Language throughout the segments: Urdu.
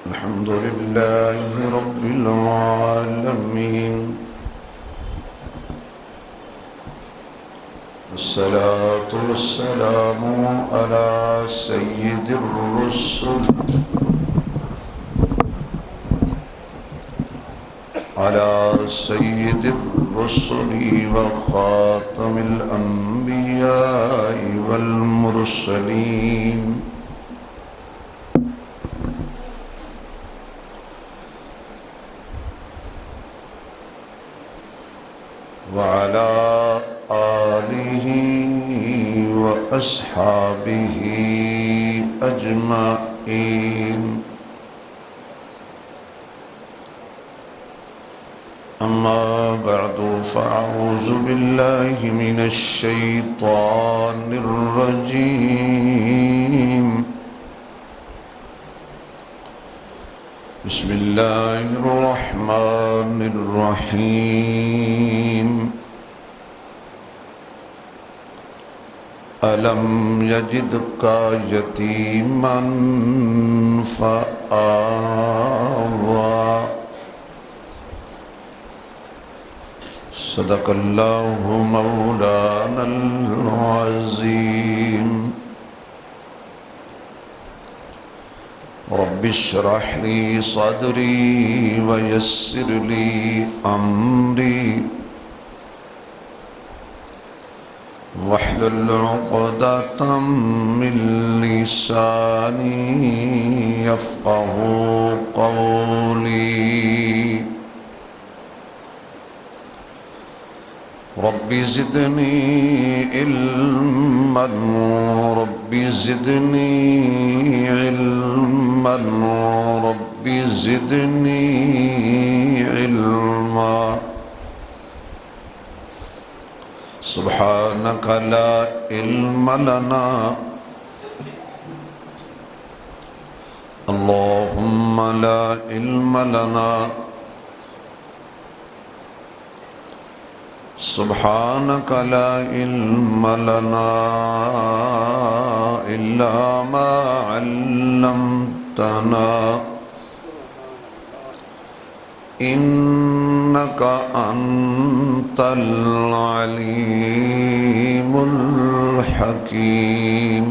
الحمد لله رب العالمين والصلاة والسلام على سيد الرسل وخاتم الأنبياء والمرسلين وعلى آله وأصحابه أجمعين. أما بعد فأعوذ بالله من الشيطان الرجيم. بسم الله الرحمن الرحيم. ألم يجدك يتيما فآوى. صدق الله مولانا العظيم. رب اشرح لي صدري ويسر لي أمري واحلل عقدة من لساني يفقه قولي. رب زدني علما رب زدني علما رب زدني علما. سبحانك لا علم لنا اللهم لا علم لنا سبحانك لا علم لنا إلا ما علمتنا إنك أنت العليم الحكيم.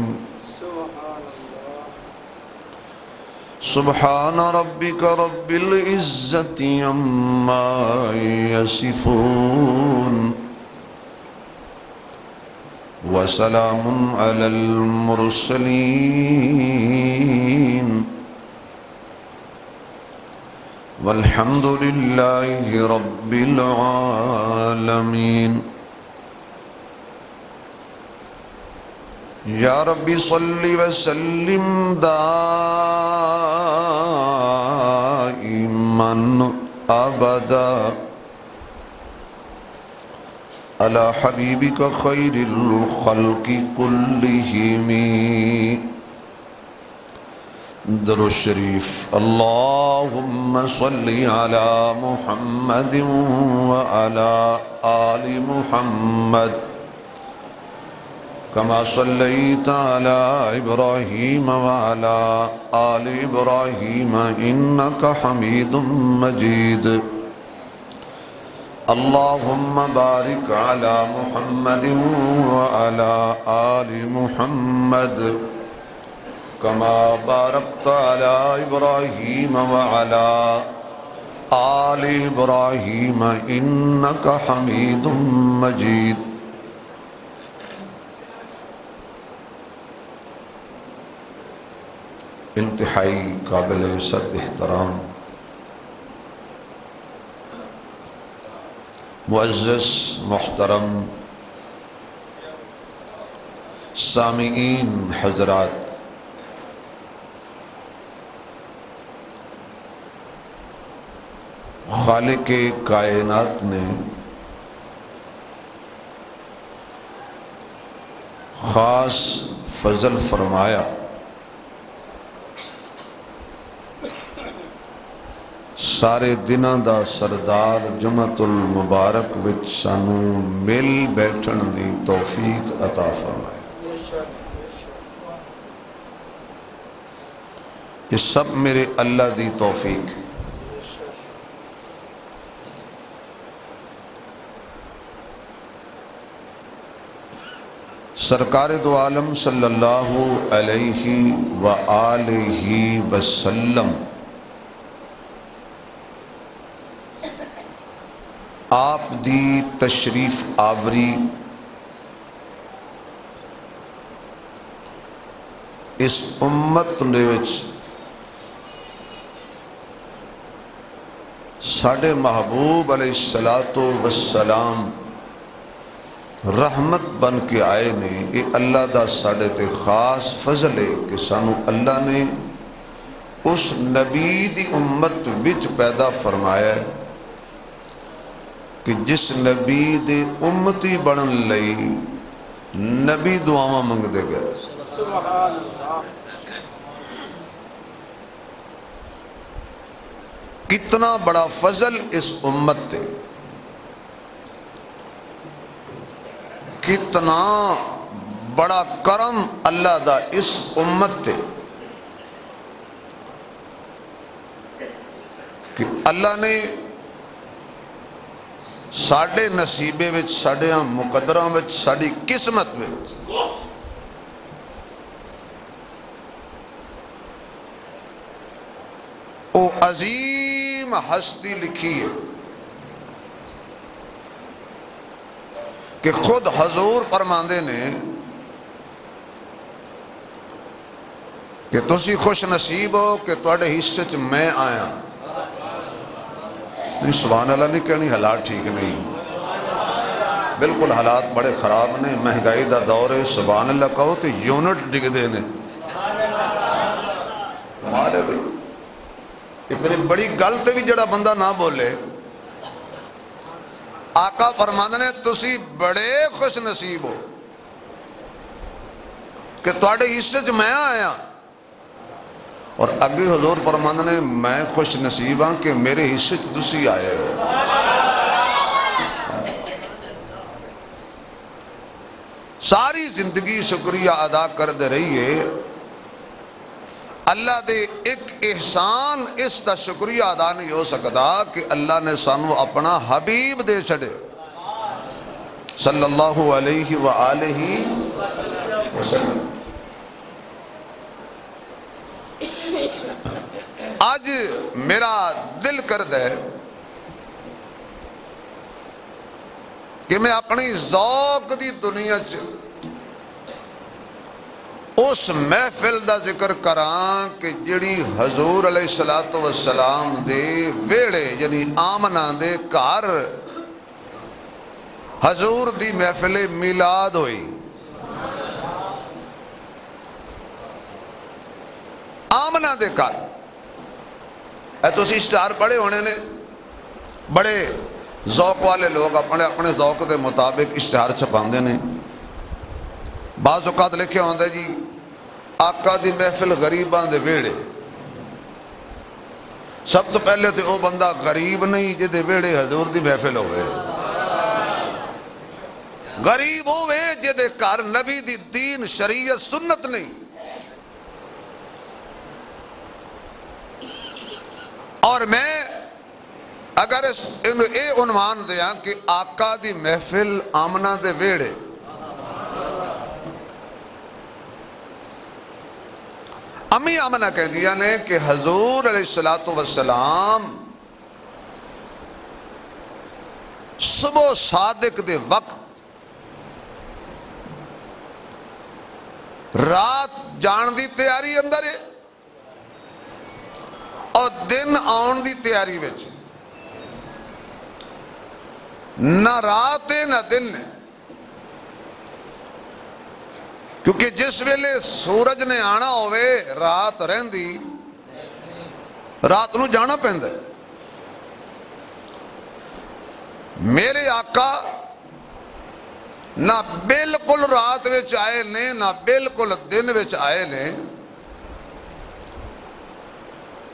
سبحان ربك رب العزة عما يصفون وسلام على المرسلين والحمد لله رب العالمين. یا رب صل وسلم دائما ابدا على حبیبک خیر الخلق كلهم. درود الشریف. اللهم صل على محمد وعلى آل محمد كما صليت على إبراهيم وعلى آل إبراهيم إنك حميد مجيد. اللهم بارك على محمد وعلى آل محمد كما باركت على إبراهيم وعلى آل إبراهيم إنك حميد مجيد. انتہائی قابل صد احترام معزز محترم سامعین حضرات، خالق کائنات نے خاص فضل فرمایا. سارے دنوں دا سردار جمعۃ المبارک وچ سانو مل بیٹھن دی توفیق عطا فرمائے. یہ سب میرے اللہ دی توفیق ہے۔ سرکار دو عالم صلی اللہ علیہ وآلہ وسلم آپ دی تشریف آوری اس امت دے وچ ساڈے محبوب علیہ السلام رحمت بن کے آئے نے۔ یہ اللہ دا ساڈے تے خاص فضل ہے کہ سانو اللہ نے اس نبی دی امت وچ پیدا فرمایا ہے کہ جس نبی دے امتی بنن لئی نبی دعاواں منگ دے گئے۔ سبحان اللہ۔ کتنا بڑا فضل اس امت تے، کتنا بڑا کرم اللہ دا اس امت تے کہ اللہ نے ساڑھے نصیبے وچ، ساڑھے مقدراں وچ، ساڑھی قسمت وچ او عظیم ہستی لکھی ہے کہ خود حضور فرماندے نے کہ تسی خوش نصیب ہو کہ تواڈے حصے چ میں آیا۔ نہیں سبحان اللہ نہیں کہنی، حالات ٹھیک نہیں، بالکل حالات بڑے خراب نے، مہنگائی دا دور ہے، سبحان اللہ کہو تو یونٹ ڈگ دے نے۔ ہمارے بھائی اتنی بڑی گل تے بھی جڑا بندہ نہ بولے، آقا فرماندے نے تسی بڑے خوش نصیب ہو کہ تواڈے حصے چ میں آیا، اور اگے حضور فرماندے نے میں خوش نصیب ہاں کہ میرے حصے چ تسی آئے ہو۔ ساری زندگی شکریہ ادا کر دے رہیے، اللہ دے ایک احسان اس دا شکریہ ادا نہیں ہو سکتا کہ اللہ نے سانو اپنا حبیب دے چھڑے صلی اللہ علیہ وآلہ وسلم۔ آج میرا دل کرد ہے کہ میں اپنی ذوق دی دنیا چ اس محفل دا ذکر کران کہ جڑی حضور علیہ السلام دے ویڑے یعنی آمنہ دے گھر حضور دی محفل میلاد ہوئی۔ آمنہ دے گھر اے تو اشتہار بڑے ہونے نے، بڑے ذوق والے لوگ اپنے اپنے ذوق دے مطابق اشتہار چھپاندے نے۔ بعض اوقات لکھے ہوندے جی آقا دی محفل غریباں دے ویڑے، سب تو پہلے تے او بندہ غریب نہیں جے دے ویڑے حضور دی محفل ہوئے، غریب ہوئے جے دے گھر نبی دی دین شریعت سنت نہیں۔ اور میں اگر اے عنوان دیاں کہ آقا دی محفل آمنہ دے ویڑے، امی آمنہ کہہ دیا نے کہ حضور علیہ السلام صبح صادق دے وقت رات جان دی تیاری اندر ہے اور دن آن دی تیاری وچ، نہ رات ہے نہ دن ہے، کیونکہ جس ویلے سورج نے آنا ہوئے رات رہندی، رات نو جانا پہندہ ہے۔ میرے آقا نہ بالکل رات وچ آئے نے نہ بالکل دن وچ آئے نے۔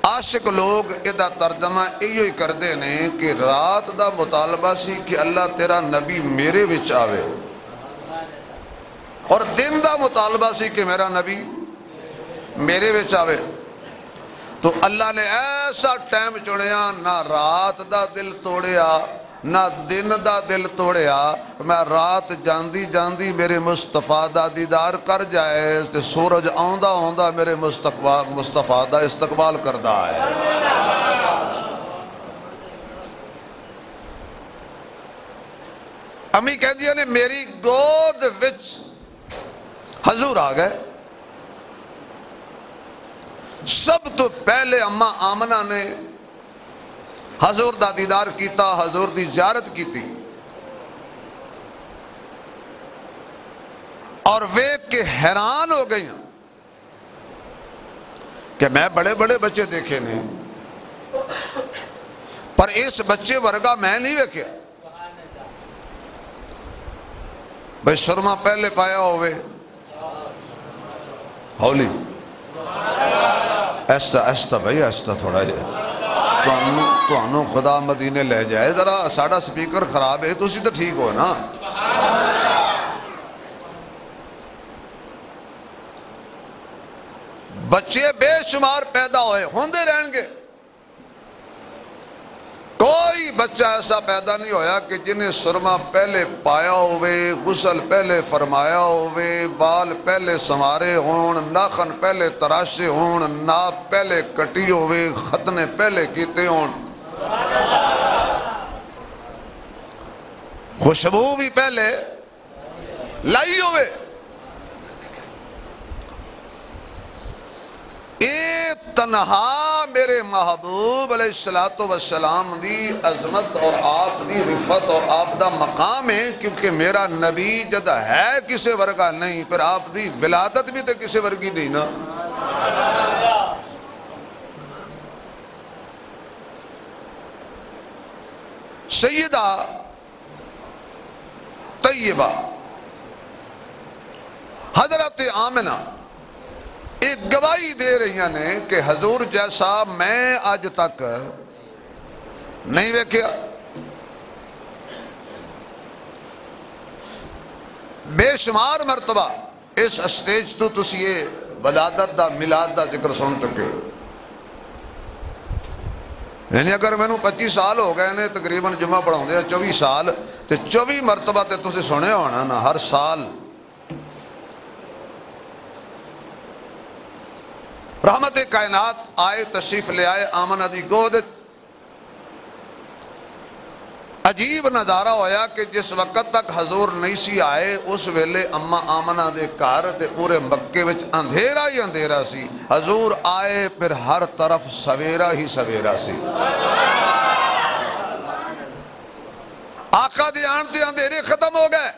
عاشق لوگ ادا ترجمہ ایو ہی کر دے نے کہ رات دا مطالبہ سی کہ اللہ تیرا نبی میرے وچ آوے، اور دن دا مطالبہ سی کہ میرا نبی میرے وچ آوے۔ تو اللہ نے ایسا ٹائم چڑیا، نہ رات دا دل توڑیا نہ دن دا دل توڑیا۔ میں رات جاندی جاندی میرے مصطفیٰ دا دیدار کر جائے تے سورج آندا آندا میرے مصطفیٰ دا استقبال کردہ ہے۔ امی کہہ دیا نے میری گود وچ حضور آ گئے۔ سب تو پہلے اماں آمنہ نے حضور دا دیدار کیتا، حضور دی زیارت کیتی، اور ویکھ کے حیران ہو گئی کہ میں بڑے بڑے بچے دیکھے نے پر اس بچے ورگا میں نہیں ویکھیا۔ بھئی سرما پہلے پایا ہوئے، ہولی ایستا ایستا بھئی ایستا تھوڑا جائے تو خدا مدینے لے جائے، ذرا ساڑھا سپیکر خراب ہے تو اسی تو ٹھیک ہو نا۔ بچے بے شمار پیدا ہوئے، ہوندے رہیں گے، کوئی بچہ ایسا پیدا نہیں ہویا کہ جنہیں سرما پہلے پایا ہوئے، غسل پہلے فرمایا ہوئے، بال پہلے سنوارے ہون، ناخن پہلے تراشے ہون، ناپ پہلے کٹی ہوئے، ختنے پہلے کیتے ہون، خوشبو بھی پہلے لائی ہوئے۔ تنہا میرے محبوب علیہ السلام دی عظمت اور آپ دی رفت اور آپ دا مقام ہے، کیونکہ میرا نبی جد ہے کسے ورگا نہیں، پھر آپ دی ولادت بھی تے کسے ورگی نہیں نا۔ سیدہ طیبہ حضرت آمنہ ایک گواہی دے رہی ہیں کہ حضور جیسا میں آج تک نہیں ویکھیا۔ بے شمار مرتبہ اس اسٹیج تو تسی یہ ولادت دا میلاد دا ذکر سن چکے، یعنی اگر میں 25 سال ہو گئے نے تقریباً جمعہ پڑھاؤں دے 24 سال تے 24 مرتبہ تے تسی سنے ہونا نا، ہر سال رحمت کائنات آئے، تشریف لے آئے آمنہ دی گود۔ عجیب نظارہ ہویا کہ جس وقت تک حضور نہیں سی آئے اس ویلے اماں آمنہ دے گھر تے پورے مکے وچ اندھیرا ہی اندھیرا سی، حضور آئے پھر ہر طرف سویرا ہی سویرا سی۔ آقا دے آن دے اندھیرے ختم ہو گئے،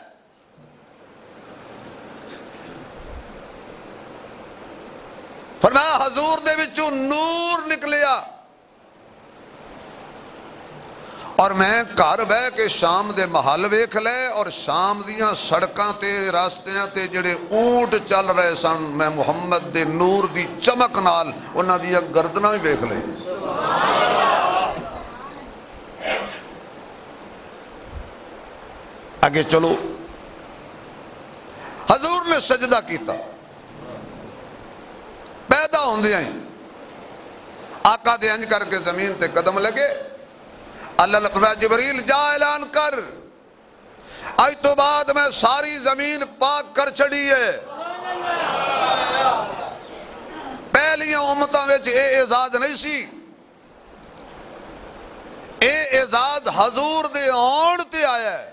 فرمایا حضور دے وچوں نور نکلیا، اور میں گھر بہ کے شام دے محل ویکھ لے، اور شام دیاں سڑکاں تے راستیاں تے جڑے اونٹ چل رہے سن، میں محمد دے نور دی چمک نال انہاں دی گردناں بھی ویکھ لئی۔ آگے چلو، حضور نے سجدہ کیتا، پیدا ہوندے ہیں آقا دے انج کر کے زمین تے قدم لگے، اللہ فرمایا جبریل جا اعلان کر، آج تو بعد میں ساری زمین پاک کر چڑھی ہے۔ پہلیاں امتاں وچ اے اعزاز نہیں سی، اے اعزاز حضور دے آن تے آیا ہے،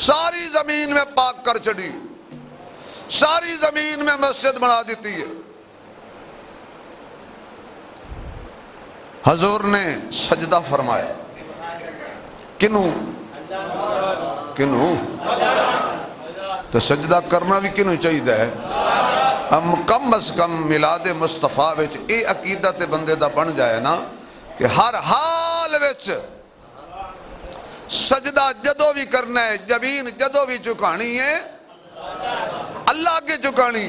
ساری زمین میں پاک کر چڑھی، ساری زمین میں مسجد بنا دیتی ہے۔ حضور نے سجدہ فرمایا، کنوں تو سجدہ کرنا بھی کنوں چاہیے ہے؟ ہم کم از کم میلاد مصطفیٰ وچ اے عقیدت بندے دا بن جائے نا کہ ہر حال وچ سجدہ جدو بھی کرنا ہے، جبین جدو بھی چکانی ہے اللہ کے چکانی۔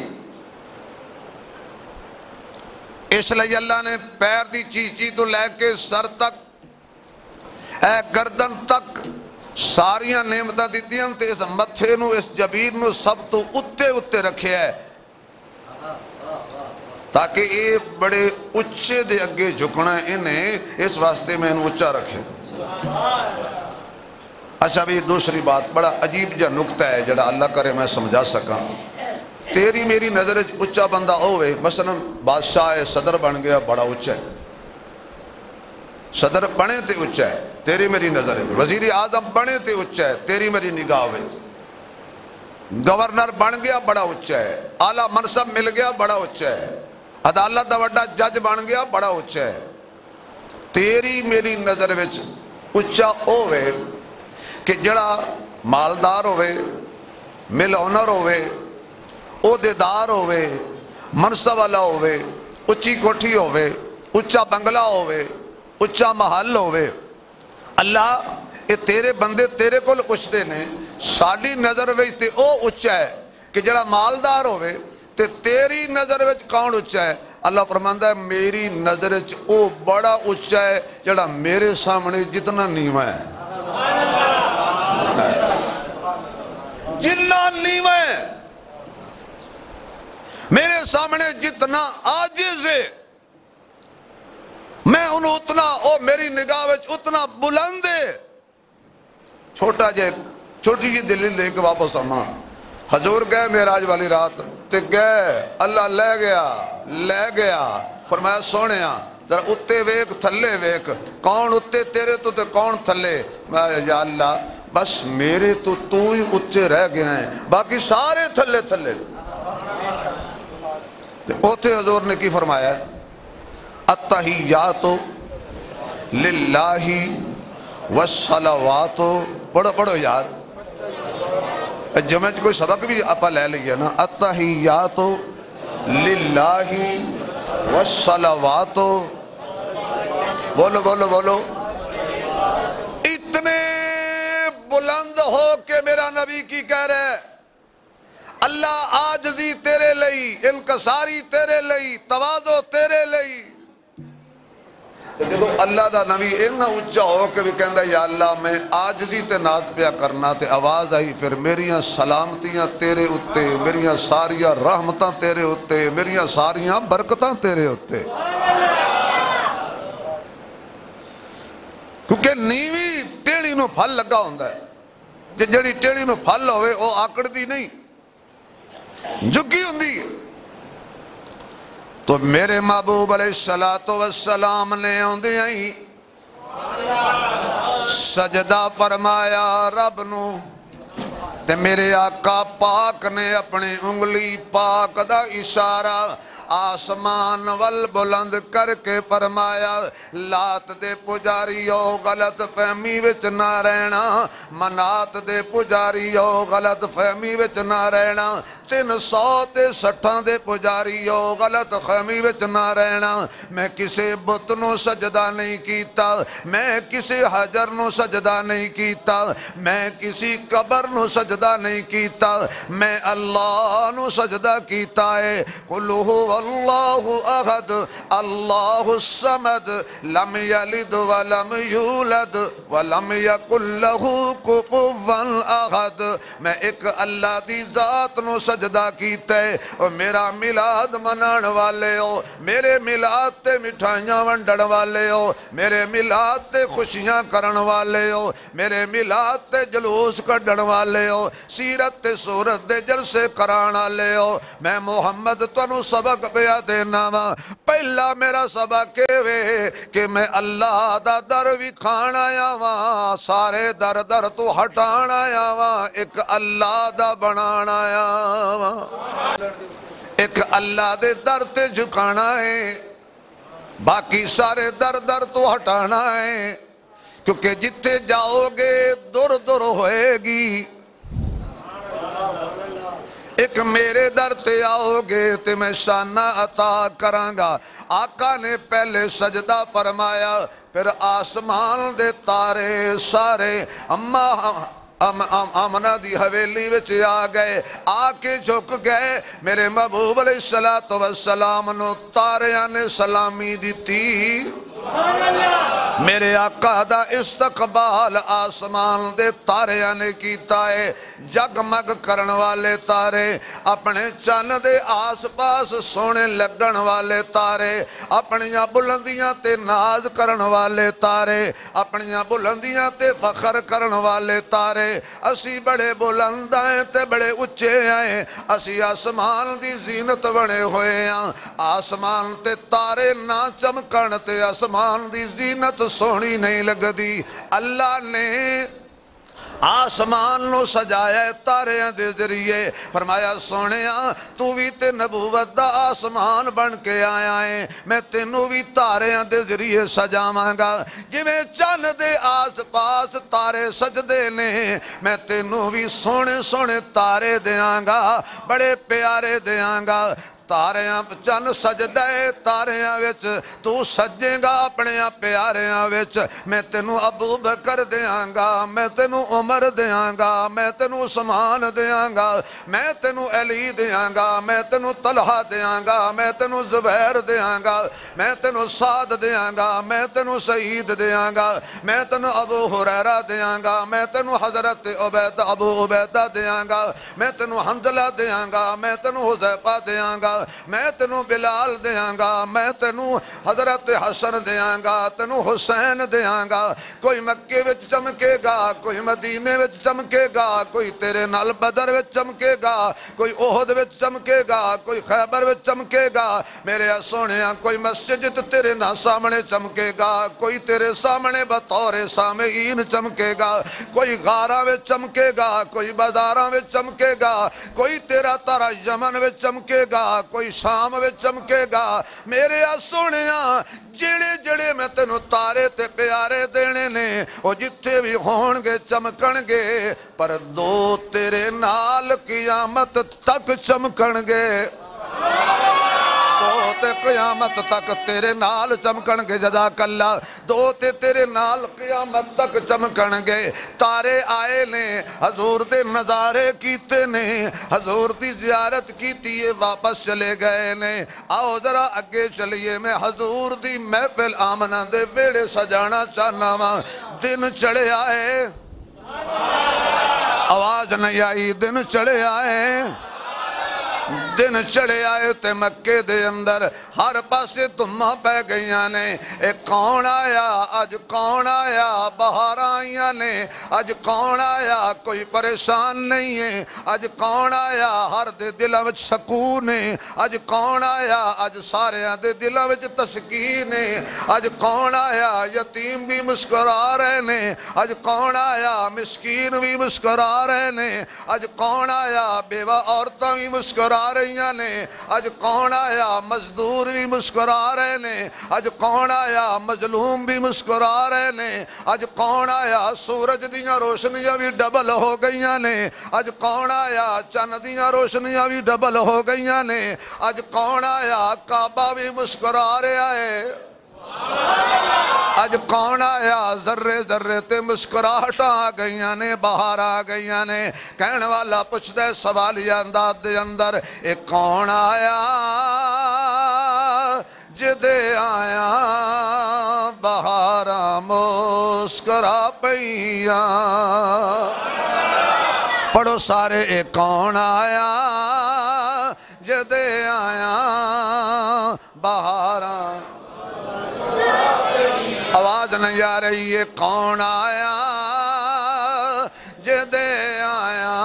اس لئے اللہ نے پیر دی چیچی تو لے کے سر تک، اے گردن تک ساریاں نعمتاں دیتیاں تے اس متھے نو، اس جبین نو سب تو اتے اتے رکھے ہے۔ تاکہ یہ بڑے اچھے دے اگے جھکنا ہے انہیں، اس واسطے میں انہوں اچھا رکھے۔ اچھا بھی دوسری بات، بڑا عجیب جا نکتہ ہے جڑا اللہ کرے میں سمجھا سکا۔ تیری میری نظر اچھا بندہ ہوئے، مثلا بادشاہ صدر بن گیا بڑا اچھا ہے، صدر بنے تے اچھا ہے تیری میری نظر ہے، وزیر اعظم بنے تے اچھا ہے تیری میری نگاہ ہے، گورنر بن گیا بڑا اچھا ہے، اعلیٰ منصب مل گیا بڑا اچھا ہے، عدالت دا وڈا جج بن گیا بڑا اچھا ہے۔ تیری میری نظر وچ اچھا ہوئے کہ جڑا مالدار ہوئے، مل آنر ہوئے، عہدیدار ہوئے، منصب والا ہوئے، اچھی کوٹھی ہوئے، اچھا بنگلہ ہوئے، اچھا محل ہوئے۔ اللہ اے تیرے بندے تیرے کو پوچھتے نے، ساڈی نظر وچ تے او اچھا ہے کہ جڑا مالدار ہوئے، تے تیری نظر وچ کون اچھا ہے؟ اللہ فرماندا ہے میری نظر وچ او بڑا اچھا ہے جڑا میرے سامنے جتنا نیواں ہے، جتنا نیواں ہے، میرے سامنے جتنا عاجز ہے، میں انہوں اتنا، او میری نگاہ وچ اتنا بلند ہے۔ چھوٹی جی دلیل لے کے واپس آنا، حضور گئے معراج والی رات تے گئے، اللہ لے گیا، فرمایا سونیا ذرا اتے ویک تھلے ویک، کون اتے تیرے تو تے کون تھلے؟ یا اللہ بس میرے تو ہی اچھے رہ گئے ہیں، باقی سارے تھلے تھلے۔ اوتھے حضور نے کی فرمایا؟ التحیات للہ والصلوات، پڑھو یار، جمعہ کوئی سبق بھی آپ لے لئے نا، التحیات للہ والصلوات، بولو اتنے بلند ہو کہ میرا نبی کی کہہ رہے اللہ عاجزی تیرے لئی، انکساری تیرے لئی، تواضع تیرے لئی۔ جدو اللہ دا نبی اتنا اچھا ہو کہ بھی کہندا یا اللہ میں عاجزی تے ناز پیا کرنا، تے آواز آئی پھر میریاں سلامتیاں تیرے اتے، میریاں ساریاں رحمتاں تیرے اتے، میریاں ساریاں برکتاں تیرے اتے۔ کیونکہ نیوی ٹیڑی نو پھل لگا ہوندہ ہے، جڑی ٹیڑی نو پھل ہوئے وہ آکڑ دی نہیں، جھکی ہوندی ہے۔ تو میرے محبوب علیہ السلام نے ہوندے آئی سجدہ فرمایا رب نو، تے میرے آقا پاک نے اپنے انگلی پاک دا اشارہ آسمان وال بلند کر کے فرمایا لات دے پجاریو غلط فہمی وچ نہ رہنا، منات دے پجاریو غلط فہمی وچ نہ رہنا، 360 دے پجاریو غلط فہمی وچ نہ رہنا۔ میں کسے بت نو سجدہ نہیں کیتا، میں کسے حجر نو سجدہ نہیں کیتا، میں کسی قبر نو سجدہ نہیں کیتا، میں اللہ نو سجدہ کیتا ہے۔ قل هو اللہ احد اللہ الصمد لم یلد ولم یولد ولم یکن لہ کفوا احد۔ میں ایک اللہ دی ذات نو سجدہ کیتا ہے۔ اور میرا میلاد منان والے ہو، میرے میلاد تے مٹھائیاں ونڈن والے ہو، میرے میلاد تے خوشیاں کرن والے ہو، میرے میلاد تے جلوس کڈن والے ہو، سیرت تے صورت دے جلسے کران والے ہو، میں محمد تنو سبق پیا دینا وا۔ پہلا میرا سبق وے کہ میں اللہ دا در بھی کھان آیا وا، سارے در در تو ہٹان آیا وا، ایک اللہ دا بنان آیا وا، ایک اللہ دے در تے جھکانا ہے، باقی سارے در در تو ہٹانا ہے، کیونکہ جتے جاؤ گے دور دور ہوئے گی۔ ایک میرے در تے آؤ گے تے میں شانہ عطا کرانگا۔ آقا نے پہلے سجدہ فرمایا، پھر آسمان دے تارے سارے آمنہ دی حویلی وچ آ گئے، آ کے جھک گئے، میرے محبوب علیہ السلام نو تاریاں نے سلامی دیتی۔ میرے آقا دا استقبال آسمان دے تاریاں نے کیتا ہے، جگمگ کرن والے تارے، اپنے چن دے آس پاس سونے لگن والے تارے، اپنیاں بلندیاں تے ناز کرن والے تارے، اپنیاں بلندیاں تے فخر کرن والے تارے۔ اسی بڑے بلند آئیں تے بڑے اچھے آئیں، اسی آسمان دی زینت بنے ہوئے ہیں۔ آسمان تے تارے نہ چمکن تے آسمان دی زینت سونی نہیں لگ دی۔ اللہ نے آسمان نو سجایا ہے تاریاں دے ذریعے، فرمایا سونیاں تو بھی تے نبوت دا آسمان بن کے آیا ہے، میں تینوں بھی تاریاں دے ذریعے سجاواں گا، جویں چن دے آس پاس تارے سجدے نے، میں تینوں بھی سونے سونے تارے دیاں گا، بڑے پیارے دیاں گا۔ تاریاں چن سجدے تاریاں وچ تو سجے گا اپنے پیاریاں وچ، میں تینوں ابو بکر دیاں گا، میں تینوں عمر دیاں گا، میں تینوں عثمان دیاں گا، میں تینوں علی دیاں گا، میں تینوں طلحہ دیاں گا، میں تینوں زبیر دیاں گا، میں تینوں سعد دیاں گا، میں تینوں سعید دیاں گا، میں تینوں ابو ہریرہ دیاں گا، میں تینوں حضرت ابو عبیدہ دیاں گا، میں تینوں حنظلہ دیاں گا، میں تینوں حذیفہ دیاں گا، میں تینوں بلال دیاں گا، میں تینوں حضرت حسن دیاں گا، تینوں حسین دیاں گا۔ کوئی مکے وچ چمکے گا، کوئی مدینے وچ چمکے گا، کوئی تیرے نال بدر وچ چمکے گا، کوئی احد وچ چمکے گا، کوئی خیبر وچ چمکے گا، میرے سونیاں کوئی مسجد تیرے نہ سامنے چمکے گا، کوئی تیرے سامنے بطور سامعین چمکے گا، کوئی غاراں وچ چمکے گا، کوئی بازاراں وچ چمکے گا، کوئی تیرا تارا یمن وچ چمکے گا، کوئی شام وچ چمکے گا۔ میرے سونیاں جڑے جڑے میں تینوں تارے تے پیارے دینے نے، وہ جتھے بھی ہون گے چمکن گے، پر دو تیرے نال قیامت تک چمکن گے، دو تے قیامت تک تیرے نال چمکن گے، جزاک اللہ، دو تے تیرے نال قیامت تک چمکن گے۔ تارے آئے نے، حضور دے نظارے کیتے نے، حضور دی زیارت کیتی ہے، واپس چلے گئے نے۔ آؤ ذرا اگے چلیے، میں حضور دی محفل آمنہ دے ویڑے سجانا چاہنا وا۔ دن چڑھے آئے، آواز نہیں آئی، دن چڑھے آئے، دن چڑھے آئے تے مکے دے اندر ہر پاسے دھماں پہ گئیاں نے۔ اے کون آیا اج، کون آیا، بہار آئیاں نے، اج کون آیا، کوئی پریشان نہیں ہے، اج کون آیا، ہر دے دلوں وچ سکون ہے، اج کون آیا، اج سارے دے دلوں وچ تسکین ہے، اج کون آیا، یتیم بھی مسکرا رہے نے، اج کون آیا، مسکین بھی مسکرا رہے نے، اج کون آیا، بیوہ عورتاں بھی مسکرا رہی نے، اج کون آیا، مزدور بھی مسکرا رہے نے، اج کون آیا، مظلوم بھی مسکرا رہے نے، اج کون آیا، سورج دیاں روشنیاں بھی ڈبل ہو گئیاں نے، اج کون آیا، چند دیاں روشنیاں بھی ڈبل ہو گئیاں نے، اج کون آیا، کعبہ بھی مسکرا رہا ہے، اج کون آیا، ذرے ذرے تے مسکراہٹاں آ گئیاں نے، باہر آ گئیاں نے۔ کہنے والا پوچھ دے سوالیہ انداز دے اندر، اے کون آیا جدے آیا بہاراں مسکرا پئیاں۔ پڑھو سارے، اے کون آیا جدے آیا بہاراں، آواز نہیں آ رہی ہے، کون آیا جدے آیا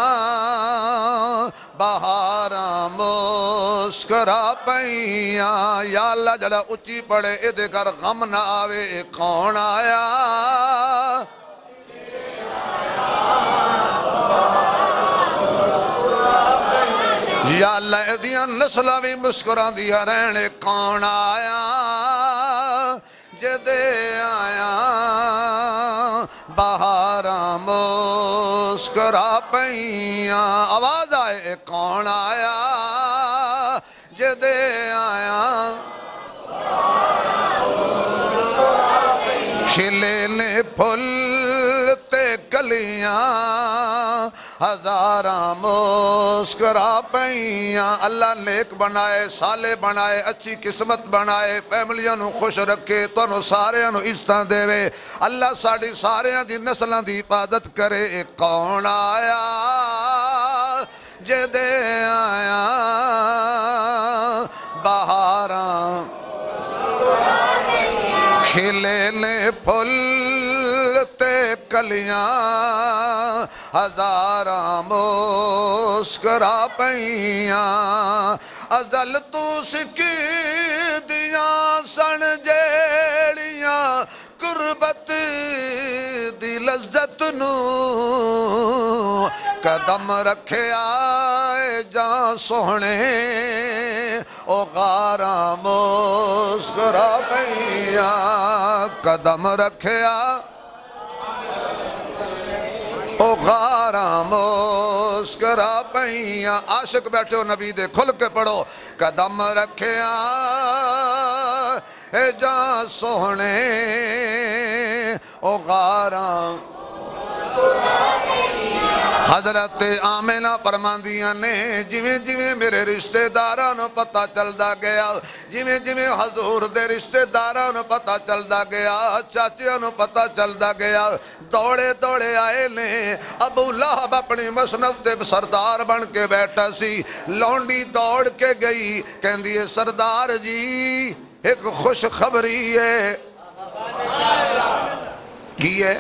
بہاراں مسکرا پئیاں۔ یا اللہ جڑا اچھی پڑے ادھے گھر غم نہ آوے، کون آیا یا اللہ ادھیاں نسلہ بھی مسکران دیا رہنے، کون آیا جدے آیا بہاراں مسکرا پئیاں۔ آواز آئے، کون آیا جدے آیا کھلے نے پھل تے کلیاں، ہزاراں مسکرا پئیاں اللہ نیک بنائے صالح بنائے اچھی قسمت بنائے فیملیاں نو خوش رکھے تانوں ساریاں نو عزتاں دے اللہ ساڈی ساریاں دی نسلاں دی حفاظت کرے کون آیا جے دے آیا بہاراں کھلے نے پھل تے کلیاں ہزاراں مسکرا پئیاں ازل تو سکی دیاں سن جیڑیاں قربت دی لذت نو قدم رکھے آئے جان سونے او غاراں مسکرا پئیاں قدم رکھے او غاراں مسکرا پئیاں عاشق بیٹھے ہو نبی دے کھل کے پڑھو قدم رکھے آئے جان سونے او غاراں حضرت آمینہ فرماندیاں نے جویں جویں میرے رشتہ داراں نو پتہ چلدا گیا جویں جویں حضور دے رشتہ داراں نو پتہ چلدا گیا چاچیاں نو پتہ چلدا گیا دوڑے دوڑے آئے نے ابو لہب اپنی مسند تے سردار بن کے بیٹھا سی لونڈی دوڑ کے گئی کہندی ہے سردار جی ایک خوش خبری ہے کی ہے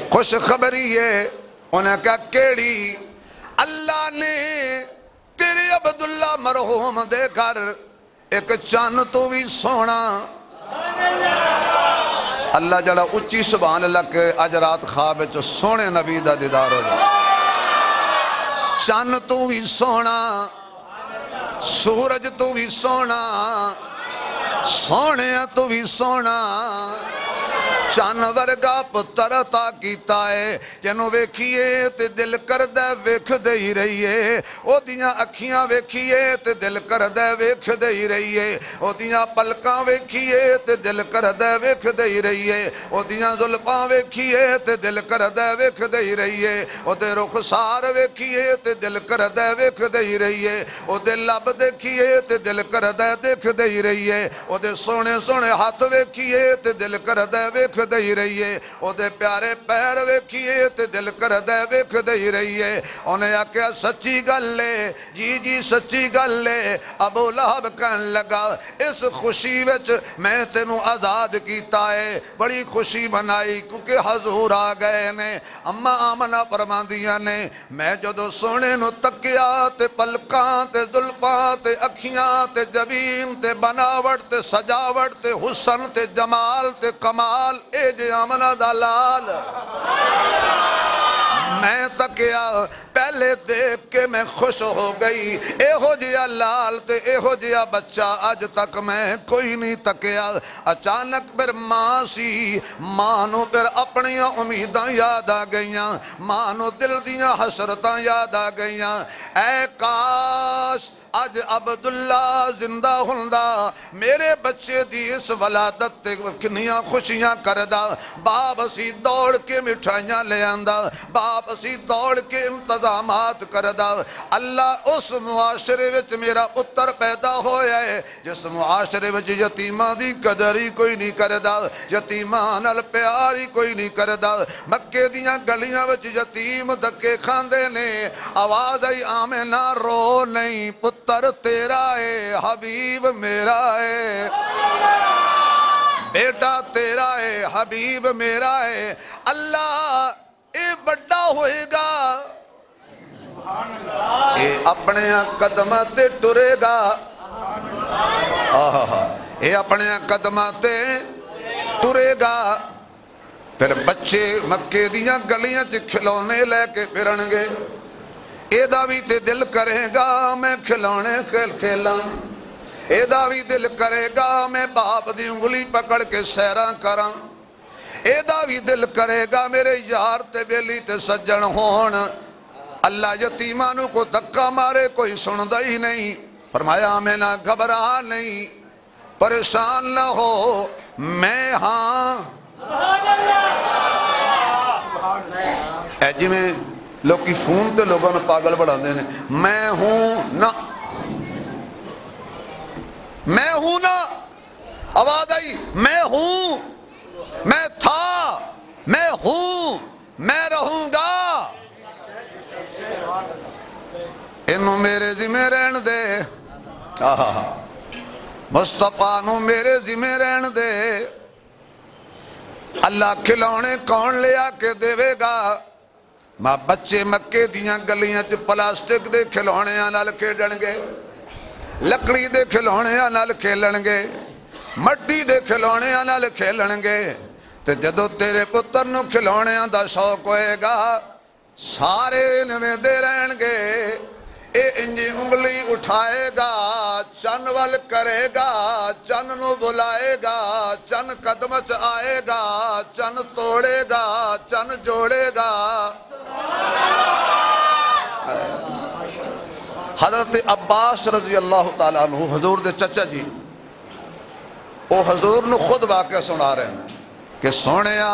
خوش خبری ہے انہیں کہا کیڑی اللہ نے تیرے عبداللہ مرحوم دے کر ایک چان تو بھی سونا اللہ جڑا اچھی سبحان اللہ کے اج رات خواب چ سونے نبی دا دیدار ہو جائے چان تو بھی سونا سورج تو بھی سونا سونے تو بھی سونا چان ورگا پتر عطا کیتا ہے جنوں ویکھیے تے دل کردے ویکھ دے ہی رہیے او دیاں اکھیاں ویکھیے تے دل کردے ویکھ دے ہی رہیے او دیاں پلکاں ویکھیے تے دل کردے ویکھ دے ہی رہیے او دیاں زلفاں ویکھیے تے دل کردے ویکھ دے ہی رہیے او دے رخسار ویکھیے تے دل کردے ویکھ دے ہی رہیے او دے لب دیکھیے تے دل کردے دیکھ دے ہی رہیے او دے سونے سونے ہاتھ ویکھیے تے دل کردے ویکھ دے ہی رہیے او دے پیارے پیر ویکھیے تے دل کردے ویکھ دے ہی رہیے انہیں آکھیا سچی گل ہے جی جی سچی گل ہے ابو لہب کہن لگا اس خوشی وچ میں تینوں آزاد کیتا ہے بڑی خوشی منائی کیونکہ حضور آ گئے نے اما آمنہ فرماندیاں نے میں جدو سونے نو تکیا تے پلکاں تے زلفاں تے اکھیاں تے جبین تے بناوٹ تے سجاوٹ تے حسن تے جمال تے کمال اے جے آمنہ دلال میں تکیا پہلے دیکھ کے میں خوش ہو گئی اے ہو جیا لال تے اے ہو جیا بچہ آج تک میں کوئی نہیں تکیا اچانک پھر ماں سی ماں نو پھر اپنیاں امیداں یاد آ گئیاں ماں نو دل دیاں حسرتاں یاد آ گئیاں اے کاش اج عبداللہ زندہ ہوندا میرے بچے دی اس ولادت تے کنیاں خوشیاں کردا باپ اسی دوڑ کے مٹھائیاں لے آندا باپ اسی دوڑ کے انتظامات کردا اللہ اس معاشرے وچ میرا پتر پیدا ہویا ہے جس معاشرے وچ یتیماں دی قدر ہی کوئی نہیں کردا یتیماں نال پیار ہی کوئی نہیں کردا مکے دیاں گلیاں وچ یتیم دھکے کھاندے نے آواز آئی آمینہ رو نہیں پتر تیرا ہے حبیب میرا ہے بیٹا تیرا ہے حبیب میرا ہے اللہ اے بڑا ہوئے گا اے اپنے قدمہ تے ٹرے گا اے اپنے قدمہ تے ٹرے گا پھر بچے مکے دیاں گلیاں چ کھلونے لے کے پھرنگے اے داوی تے دل کرے گا میں کھلونے کھیلاں اے داوی دل کرے گا میں باپ دی انگلی پکڑ کے سیراں کراں اے داوی دل کرے گا میرے یار تے بیلی تے سجن ہون اللہ یتیمانوں کو دھکا مارے کوئی سندہ ہی نہیں فرمایا آمینہ گھبرا نہیں پریشان نہ ہو میں ہاں اے جی میں لوکی فون تے لوگوں نے پاگل بڑھا دینے میں ہوں نا میں ہوں نا آواز آئی میں ہوں میں تھا میں ہوں میں رہوں گا انہوں میرے ذمہ رہن دے مصطفیٰ نو میرے ذمہ رہن دے اللہ کھلونے کون لے آ کے دے گا ماں بچے مکے دیاں گلیاں چ پلاسٹک دے کھلونے نال کھیڈن گے لکڑی دے کھلونے نال کھیلن گے مٹی دے کھلونے نال کھیلن گے تے جدو تیرے پتر نو کھلونے دا شوق ہوئے گا سارے نویں دے رہن گے اے انجی انگلی اٹھائے گا چن وال کرے گا چن نو بلائے گا چن قدم چ آئے گا چن توڑے گا چن جوڑے گا حضرت عباس رضی اللہ تعالیٰ عنہ حضور دے چچا جی وہ حضور نو خود واقعہ سنا رہے ہیں کہ سونیا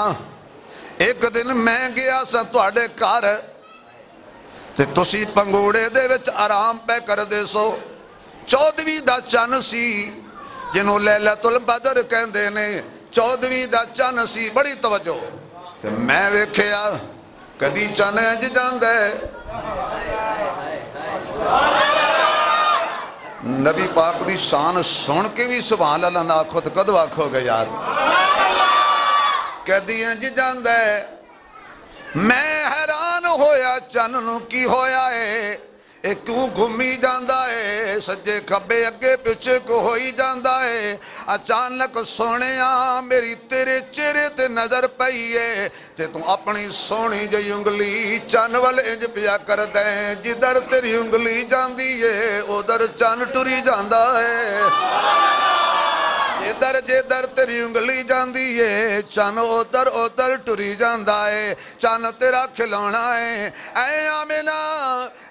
ایک دن میں گیا سا تواڈے گھر تے تسی پنگوڑے دے وچ آرام پہ کر دے سو 14ویں دا چن سی جنہوں لیلۃ البدر کہندے نے 14ویں دا چن سی بڑی توجہ تے میں ویکھیا کدی چن انج جاندا ہے نبی پاک دی شان سن کے بھی سبحان اللہ نہ آکھو تو کدو آکھو گے یار کدی انج جاندا ہے میں حیران ہویا چن نو کی ہویا ہے اے کیوں گھمی جاندا ہے سجے کھبے اگے پیچھے کو ہوئی جاندا ہے اچانک سونیا میری تیرے چہرے تے نظر پئی ہے تے تو اپنی سونی جی انگلی چن وال انج پیا کر دیں جدھر تیری انگلی جاندی ہے ادھر چن ٹری جاندا ہے جدھر جدھر تیری انگلی جاندی ہے چن ادھر ادھر ٹری جاندا ہے چن تیرا کھلونا ہے اے آمنہ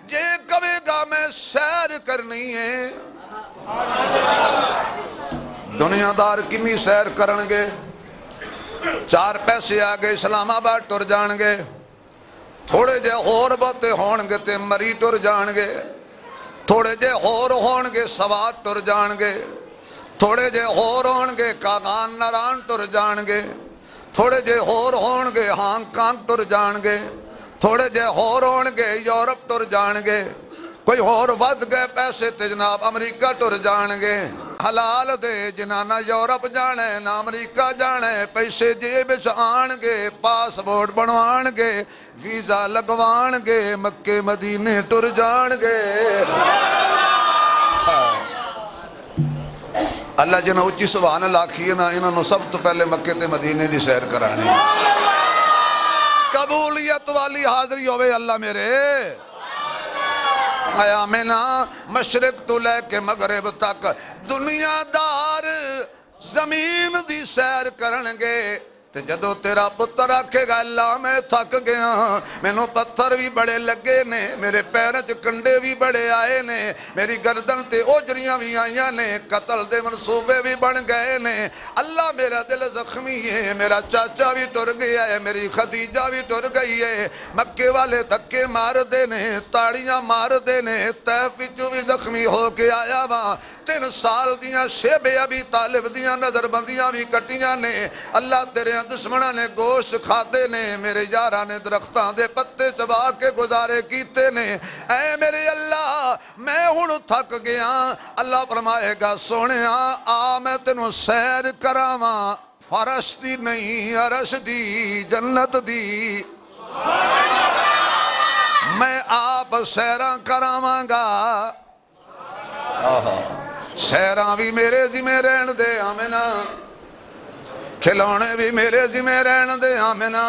جے کبے گا میں سیر کرنی ہے دنیا دار کنی سیر کرن گے 4 پیسے آگے اسلام آباد ٹر جان گے تھوڑے جے ہور بہتے ہون گے تے مری ٹر جان گے تھوڑے جے ہور ہون گے سوات ٹر جان گے تھوڑے جے ہور ہون گے کاغان نران ٹر جان گے تھوڑے جے ہور ہون گے ہانگ کانگ ٹر جان گے تھوڑے جے ہور ہون گے یورپ ٹر جان گے کوئی ہور ود گئے پیسے تے جناب امریکہ ٹر جان گے حلال دے جنانا یورپ جانے نہ امریکہ جانے پیسے جیب آن گے پاسپورٹ بنوان گے ویزا لگوان گے مکے مدینے ٹر جان گے اللہ جنہ اچھی سبحان اللہ کھینا انہوں سب تو پہلے مکے تے مدینے دی سیر کرانے قبولیت والی حاضری ہوئے اللہ میرے آمینہ مشرق تو لے کے مغرب تک دنیا دار زمین دی سیر کرنگے تے جدو تیرا پتر آکھے گا اللہ میں تھک گیا میں نو پتھر بھی بڑے لگے نے میرے پیرچ کنڈے بھی بڑے آئے نے میری گردن تے اوجریاں بھی آئیاں نے قتل دے منصوبے بھی بن گئے نے اللہ میرا دل زخمی ہے میرا چاچا بھی ٹر گیا ہے میری خدیجہ بھی ٹر گئی ہے مکے والے دھکے مار دے نے تاڑیاں مار دے نے طیف وچوں بھی زخمی ہو کے آیا وہاں 3 سال دیاں شیب ابی طالب دیاں نظر بندیاں بھی کٹیاں نے اللہ تیرے دشمنہ نے گوشت کھاتے نے میرے یارہ نے درختان دے پتے چبا کے گزارے کیتے نے اے میرے اللہ میں ہن تھک گیا اللہ فرمائے گا سونے آ میں تینوں سیر کراواں فرش دی نہیں عرش دی جنت دی میں آپ سیراں کراواں گا سیراں بھی میرے ذمہ رہن دے آمینہ کھلونے بھی میرے ذمہ رہن دے آمینہ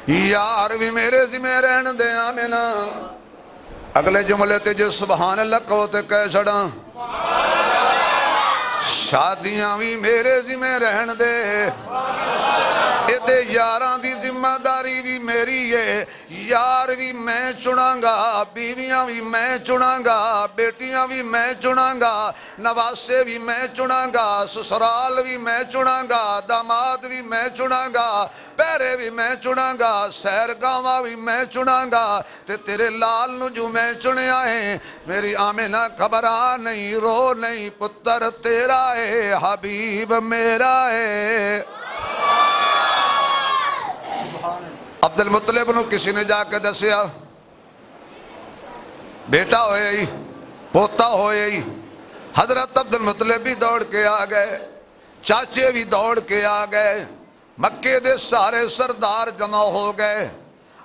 یار بھی میرے ذمہ رہن دے آمینہ اگلے جملے تے جو سبحان اللہ کہو تے کہہ چھڑاں شادیاں بھی میرے ذمہ رہن دے ادھے یاراں دی ذمہ داری بھی میری ہے، یار بھی میں چناں گا، بیویاں بھی میں چناں گا، بیٹیاں بھی میں چناں گا، نواسے بھی میں چناں گا، سسرال بھی میں چناں گا، داماد بھی میں چناں گا، پیرے بھی میں چناں گا، سیرگاواں بھی میں چناں گا، تے تیرے لال نو جو میں چنیا ہے، میری آمنہ گھبرا نہیں، رو نہیں، پتر تیرا ہے، حبیب میرا ہے۔ عبد المطلب نو کسی نے جا کے دسیا، بیٹا ہوئے ہی، پوتا ہوئے ہی، حضرت عبد المطلب بھی دوڑ کے آ گئے، چاچے بھی دوڑ کے آ گئے، مکے دے سارے سردار جمع ہو گئے،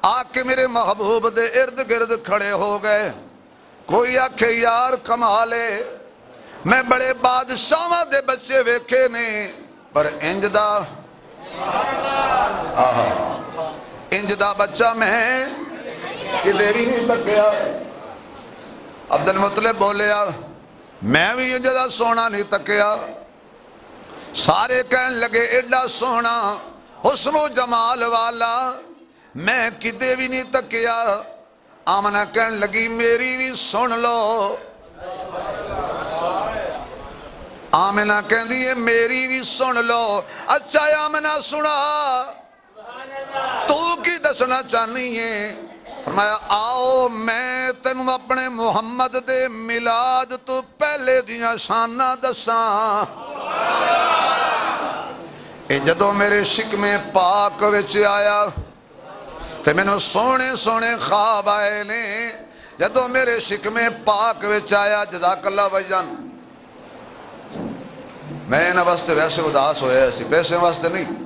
آ کے میرے محبوب دے ارد گرد کھڑے ہو گئے۔ کوئی آکھے یار کمالے، میں بڑے بادشاہاں دے بچے ویکھے نے، پر انج دا انج دا بچہ میں کدے بھی نہیں تکیا۔ عبد المطلب بولیا میں بھی انج دا سونا نہیں تکیا۔ سارے کہن لگے ایڈا سونا حسن و جمال والا میں کدے بھی نہیں تکیا۔ آمنہ کہن لگی میری بھی سن لو، آمنہ کہن دیئے میری بھی سن لو۔ اچھا آمنہ سنا، تو کی دسنا چاہنی ہے؟ فرمایا آؤ میں تینوں اپنے محمد دے میلاد تو پہلے دیاں شانہ دساں۔ جدو میرے شکم پاک وچ آیا تے میں نو سونے سونے خواب آئے نے، جدو میرے شکم پاک وچ آیا، جزاک اللہ بھائی جان، میں نہ واسطے ویسے اداس ہوئے ایسی، پیسے واسطے نہیں،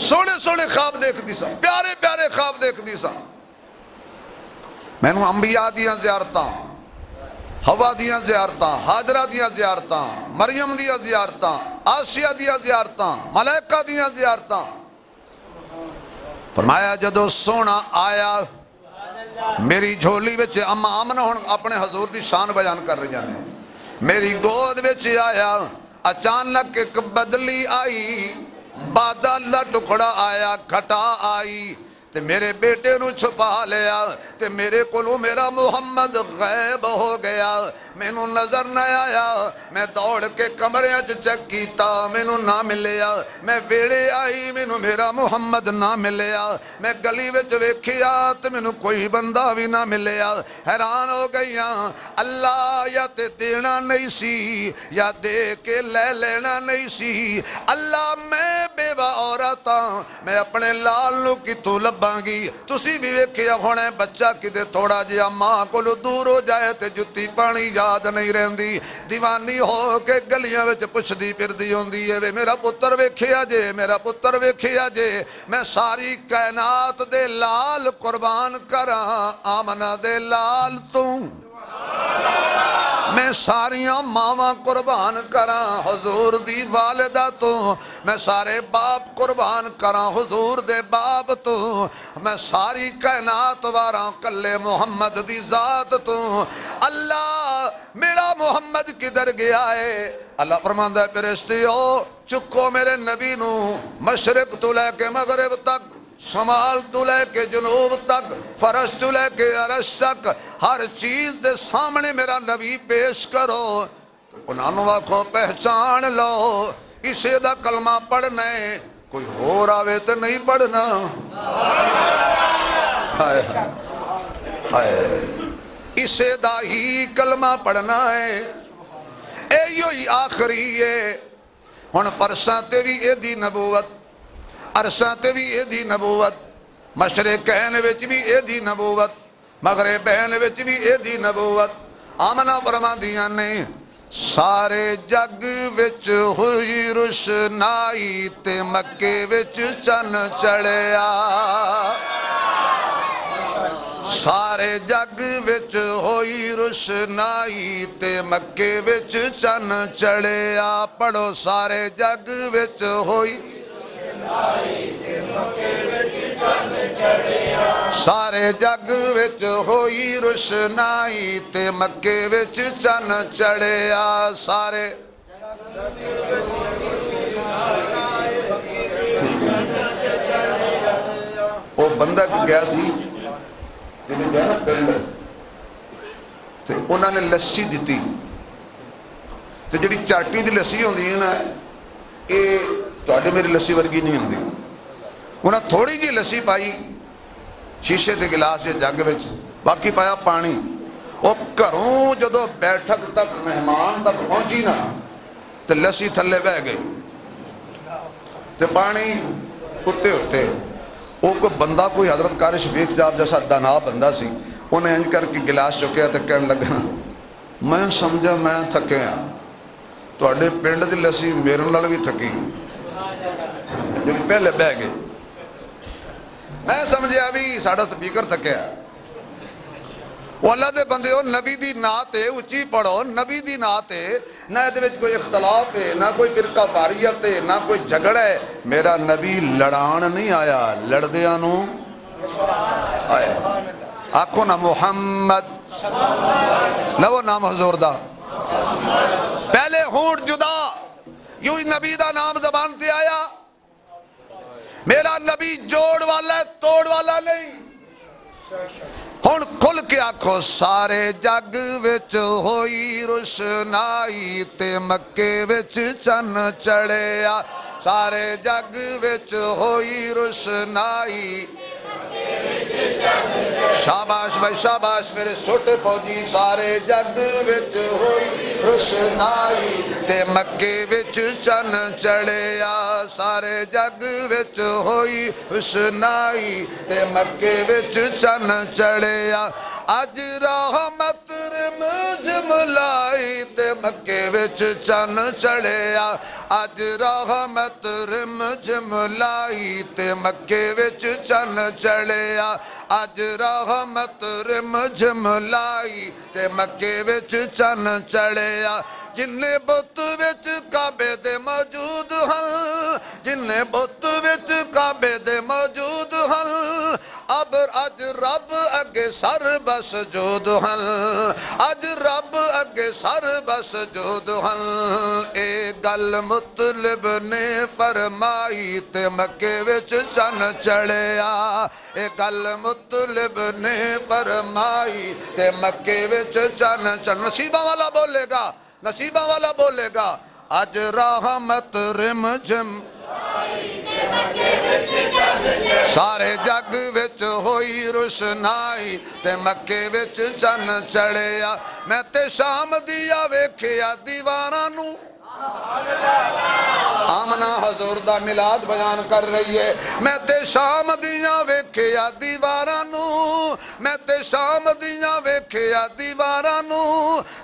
سونے سونے خواب دیکھ دی سا، پیارے پیارے خواب دیکھ دی سا۔ میں نو انبیاء دیاں زیارتاں، ہوا دیاں زیارتاں، حاجرہ دیاں زیارتاں، مریم دیاں زیارتاں، آسیہ دیاں زیارتاں، ملائکہ دیاں زیارتاں۔ فرمایا جدو سونا آیا میری جھولی وچ، اما آمنہ ہون اپنے حضور دی شان بیان کر رہی ہیں، میری گود وچ آیا، اچانک ایک بدلی آئی، بادل دا ٹکڑا آیا، گھٹا آئی، تے میرے بیٹے نو چھپا لیا، تے میرے کولوں میرا محمد غائب ہو گیا، میں نو نظر نہ آیا۔ میں دوڑ کے کمرے اچ چیک کیتا، میں نو نہ ملیا، میں ویڑے آئی، میں نو میرا محمد نہ ملیا، میں گلی وچ ویکھیا تے میں نو کوئی بندہ بھی نہ ملیا۔ حیران ہو گئیاں، اللہ یا تے دینا نہیں سی یا دے کے لے لینا نہیں سی۔ اللہ میں بیوہ عورتاں، میں اپنے لال نو کتوں لباں گی؟ تسی بھی ویکھیا ہونے بچہ کدے تھوڑا جیا ماں کولو دور ہو جائے تے جتی پانی یاد نہیں رہندی، دیوانی ہو کے گلیاں وچ پچھدی پھردی ہوندی ہے، وے میرا پتر ویکھیا جے، میرا پتر ویکھیا جے۔ میں ساری کائنات دے لال قربان کراں، آمنہ دے لال توں، میں ساریاں ماواں قربان کراں حضور دی والدہ تو، میں سارے باپ قربان کراں حضور دے باپ تو، میں ساری کائنات واراں کلے محمد دی ذات تو۔ اللہ میرا محمد کدھر گیا ہے؟ اللہ فرماندہ ہے فرشتیو چکو میرے نبی نو، مشرق تو لے کے مغرب تک، شمال تو لے کے جنوب تک، فرش تو لے کے عرش تک، ہر چیز دے سامنے میرا نبی پیش کرو۔ انہاں نو آکھو پہچان لو، اسے دا کلمہ پڑھنا ہے، کوئی ہو راوے تے نہیں پڑھنا۔ اسے دا ہی کلمہ پڑھنا ہے، اے یو ہی آخری ہے۔ ہن فرشاں تے بھی اے دی نبوت، عرشاں تے بھی اے دی نبوت، مشرقین وچ بھی اے دی نبوت، مغربین وچ بھی اے دی نبوت۔ آمنہ فرماندیاں نے سارے جگ وچ ہوئی روشنائی تے مکے وچ چن چڑھیا، سارے جگ وچ ہوئی روشنائی تے مکے وچ چن چڑھیا۔ پڑھو سارے جگ وچ ہوئی، سارے جگ وچ ہوئی روشنائی تے مکے وچ چن چڑھیا، سارے بندہ گیا سی جدے گیا نا پنڈ تے انہوں نے لسی دیتی تے جڑی چاٹی دی لسی ہوندی ہے نا یہ تواڈے میری لسی ورگی نہیں ہوندی انہاں تھوڑی جی لسی پائی شیشے دے گلاس یا جگ وچ باقی پایا پانی وہ گھروں جدو بیٹھک تک مہمان تک پہنچی نا تے لسی تھلے بہ گئی تے پانی اتے ہوتے وہ کوئی بندہ کوئی حضرت قاری شفیق جاب جیسا دانا بندہ سی انہیں انج کر کے گلاس چکیا تے کہنے لگا میں سمجھا میں تھکے ہاں تواڈے پنڈ دی لسی میرے نال بھی تھکی جڑی پہلے بہ گئی میں سمجھا بھی ساڈا سپیکر تھکیا وہ اللہ دے بندے ہو نبی دی نعت ہے اچھی پڑھو نبی دی نعت ہے نہ دے وچ کوئی اختلاف ہے نہ کوئی فرقہ واریت ہے نہ کوئی جھگڑا ہے میرا نبی لڑان نہیں آیا لڑدیاں نو آیا آکھو نا محمد لو نام حضور دا پہلے ہونٹ جدا یوں ہی نبی دا نام زبان سے آیا میرا نبی جوڑ والا ہے توڑ والا نہیں ہن کھل کے آکھو سارے جگ وچ ہوئی روشنائی تے مکے وچ چن چڑھیا سارے جگ وچ ہوئی روشنائی شاباش بھائی شاباش میرے چھوٹے فوجی سارے جگ وچ ہوئی روشنائی تے مکے وچ چن چڑھیا سارے جگ وچ ہوئی روشنائی تے مکے وچ چن چڑھیا اج رحمت رمجم لائی تے مکے وچ چن چڑھیا اج رحمت رمجم لائی تے مکے وچ چن چڑھیا اج رحمت رمجم لائی تے مکے وچ چن چڑھیا جنہیں بت وچ کعبے دے موجود ہن جنہیں بت وچ کعبے دے موجود ہن اب اج رب اگے سر بس جود ہن اج رب اگے سر بس جود ہن اے گل مطلب نے فرمائی تے مکے وچ چن چڑھیا اے گل مطلب نے فرمائی تے مکے وچ چن چڑھ نصیبہ والا بولے گا نصیبہ والا بولے گا اج رحمت رمجم سارے جگ وچ ہوئی روشنائی تے مکے وچ چن چڑھیا میں تے شام دیا ویکھیا دیواراں نو آمنہ حضور دا میلاد بیان کر رہی ہے میں تے شام دیاں ویکھیا دیواراں نو میں تے شام دیاں ویکھیا دیواراں نو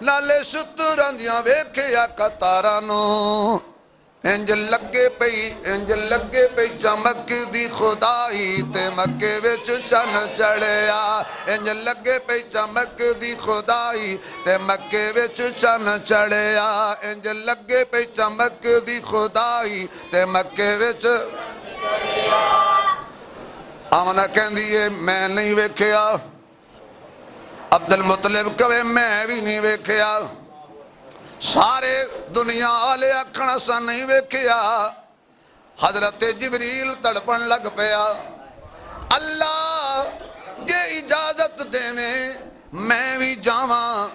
نالے شتراں دیاں ویکھیا قطاراں نو انج لگے پئی چمک دی خدائی تے مکے وچ چن چڑھیا انج لگے پئی چمک دی خدائی تے مکے وچ چن چڑھیا انج لگے پئی چمک دی خدائی تے مکے وچ آمنہ کہندی ہے میں نہیں ویکھیا عبد المطلب کہے میں بھی نہیں ویکھیا سارے دنیا والے آکھنا سا نہیں ویکھیا حضرت جبریل تڑپن لگ پیا اللہ یہ اجازت دے میں بھی جاواں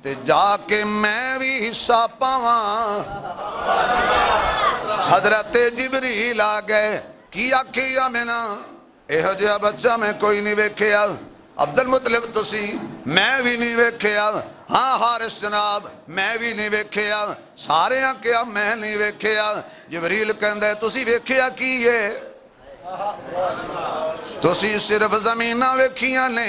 تے جا کے میں بھی حصہ پاواں حضرت جبریل آ گئے کی آکھیا مینا ایہو جہا بچہ میں کوئی نہیں ویکھیا عبد المطلب تسی میں بھی نہیں ویکھیا ہاں حارث جناب میں بھی نہیں ویکھیا سارے کیا میں نہیں ویکھیا جبریل کہندا ہے تسی ویکھیا کی ہے تسی صرف زمیناں ویکھیاں نے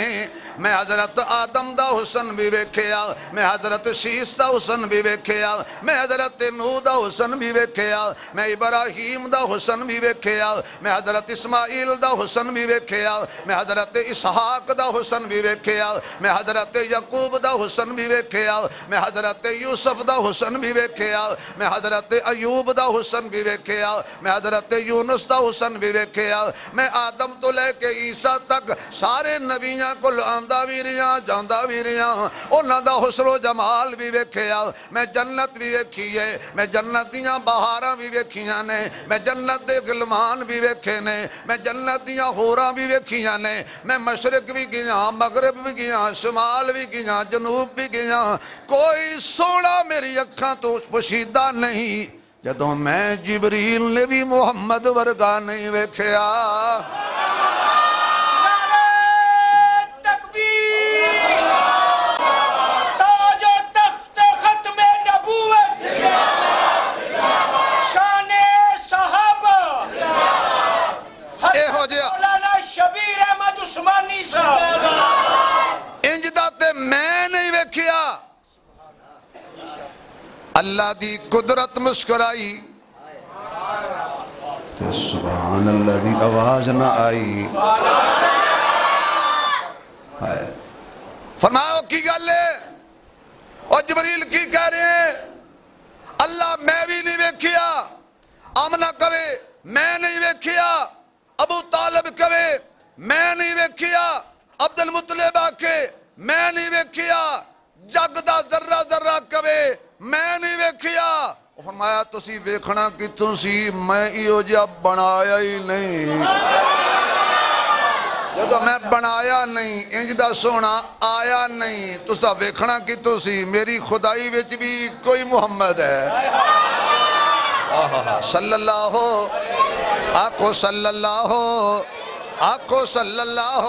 میں حضرت آدم دا حسن بھی ویکھیا میں حضرت شیس دا حسن بھی ویکھیا میں حضرت نوح دا حسن بھی ویکھیا میں ابراہیم دا حسن بھی ویکھیا میں حضرت اسماعیل دا حسن بھی ویکھیا میں حضرت اسحاق دا حسن بھی ویکھیا میں حضرت یعقوب دا حسن بھی ویکھیا میں حضرت یوسف دا حسن بھی ویکھیا میں حضرت ایوب دا حسن بھی ویکھیا میں حضرت یونس دا حسن بھی ویکھیا میں آدم تو لے کے عیسیٰ تک سارے نبیاں کو آندا بھی رہا جاندا بھی رہا انہاں دا حسن و جمال بھی ویکھیا میں جنت بھی ویکھی ہے میں جنت دیاں بہاراں بھی ویکھیاں نے میں جنت دے غلمان بھی ویکھے نے میں جنت دیاں حوراں بھی ویکھیاں نے میں مشرق بھی گیا مغرب بھی گیا شمال بھی گیا جنوب بھی گیا کوئی سونا میری اکھاں تو پوشیدہ نہیں جدوں میں جبریل نے بھی محمد ورگا نہیں ویکھیا اللہ دی قدرت مسکرائی تے سبحان اللہ دی آواز نہ آئی فرماؤ کی گل ہے اور جبریل کی کہہ رہے ہیں اللہ میں بھی نہیں ویکھیا آمنہ کہے میں نہیں ویکھیا ابو طالب کہے میں نہیں ویکھیا عبد المطلب آکے میں نہیں ویکھیا جگ دا ذرہ ذرہ کہے میں نہیں ویکھیا فرمایا تسی ویکھنا کتوں سی میں ایو جا بنایا ہی نہیں جدو میں بنایا نہیں انج دا سونا آیا نہیں تسا ویکھنا کتوں سی میری خدائی وچ بھی کوئی محمد ہے صلی اللہ آکھو صلی اللہ آکھو صلی اللہ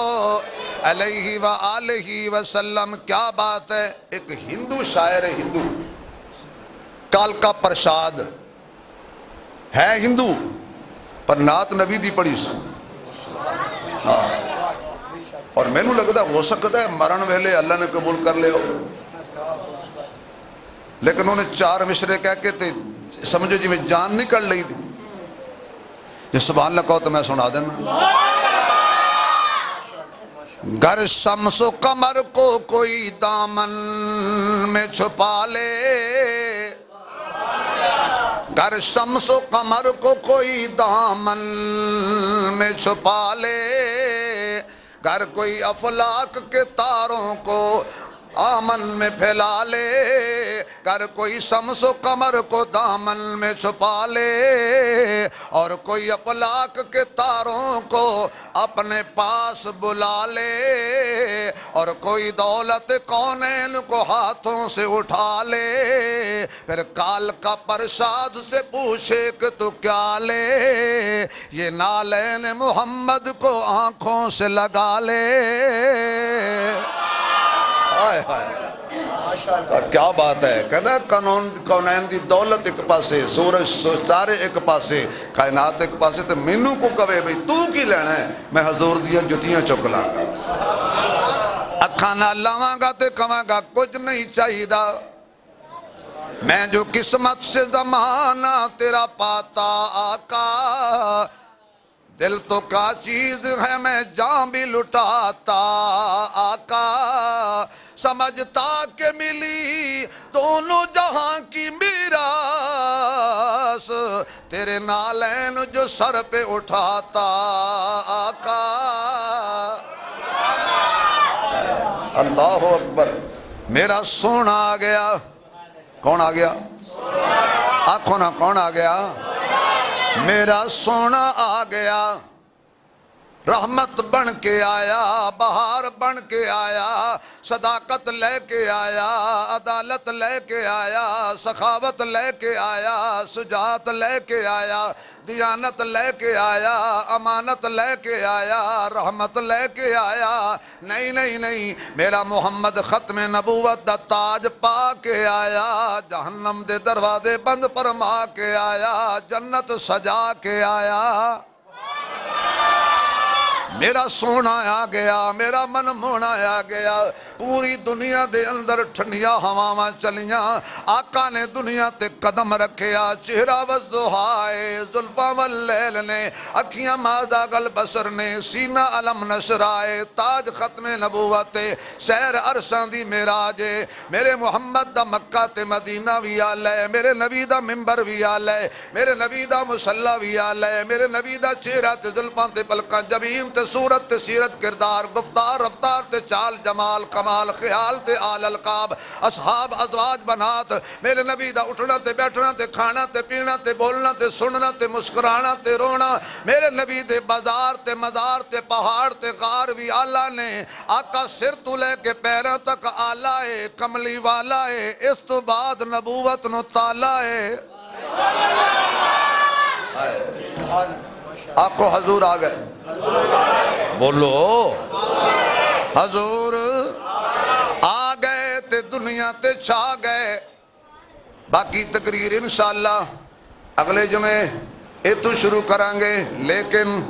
علیہ وآلہ وسلم کیا بات ہے ایک ہندو شاعر ہے ہندو کالکا پرشاد ہے ہندو پر نعت نبی دی پڑھی سی اور میں نو لگتا ہو سکتا ہے مرن ویلے اللہ نے قبول کر لے ہو لیکن انہوں نے 4 مشرے کہہ کے تے سمجھو جی میں جان نکل لئی تھی یہ سبحان اللہ کہو تو میں سنا دینا گر شمس و قمر کو کوئی دامن میں چھپا لے گر شمس و قمر کو کوئی دامن میں چھپا لے گر کوئی افلاک کے تاروں کو آمن میں پھیلا لے گر کوئی شمس و قمر کو دامن میں چھپا لے اور کوئی افلاک کے تاروں کو اپنے پاس بلا لے اور کوئی دولت کونین کو ہاتھوں سے اٹھا لے پھر کال کا پرشاد سے پوچھے کہ تو کیا لے یہ نالین محمد کو آنکھوں سے لگا لے آئے آئے کیا بات ہے کہتا ہے کونین دی دولت ایک پاسے سورج ستارے ایک پاسے کائنات ایک پاسے تو مینوں کو کہے بھئی تو کی لینا ہے میں حضور دیا جتیاں چکلا گا اکھانا لاواں گا تے کہاں گا کچھ نہیں چاہیے دا میں جو قسمت سے زمانہ تیرا پاتا آقا دل تو کا چیز ہے میں جان بھی لٹاتا آقا سمجھتا کہ ملی دونوں جہاں کی میراث تیرے نالین جو سر پہ اٹھاتا آقا اللہ اکبر میرا سونا آ گیا کون آ گیا آنکھوں نہ کون آ گیا میرا سونا آ گیا رحمت بن کے آیا بہار بن کے آیا صداقت لے کے آیا عدالت لے کے آیا سخاوت لے کے آیا شجاعت لے کے آیا دیانت لے کے آیا امانت لے کے آیا رحمت لے کے آیا نہیں نہیں نہیں میرا محمد ختم نبوت دا تاج پا کے آیا جہنم دے دروازے بند فرما کے آیا جنت سجا کے آیا میرا سونا آ گیا میرا من مونا آ گیا پوری دنیا دے اندر ٹھنڈیاں ہواواں چلیاں آقا نے دنیا تے قدم رکھیا چہرہ والضحائے زلفاں واللیل نے اکھیاں مادہ البصر نے سینہ علم نشرائے تاج ختم نبوت سیر عرشاں دی معراج میرے محمد دا مکہ تے مدینہ وی آلے میرے نبی دا منبر وی آلے میرے نبی دا مصلی وی آلے میرے نبی دا چہرہ تے زلفاں تے پلکاں جبین تے صورت تے سیرت کردار گفتار رفتار تے چال جمال کمال خیال تے آل القاب اصحاب ازواج بنات میرے نبی دا اٹھنا تے بیٹھنا تے کھانا تے پینا تے بولنا تے سننا تے مسکرانا تے رونا میرے نبی دے بازار تے مزار تے پہاڑ تے غار بھی آلہ نے آقا سر تو لے کے پیروں تک آلہ ہے کملی والا ہے اس تو بعد نبوت نو تالا ہے آپ کو حضور آ گئے بولو حضور آ گئے تے دنیا تے چھا گئے باقی تقریر انشاءاللہ اگلے جمعے تو شروع کریں گے لیکن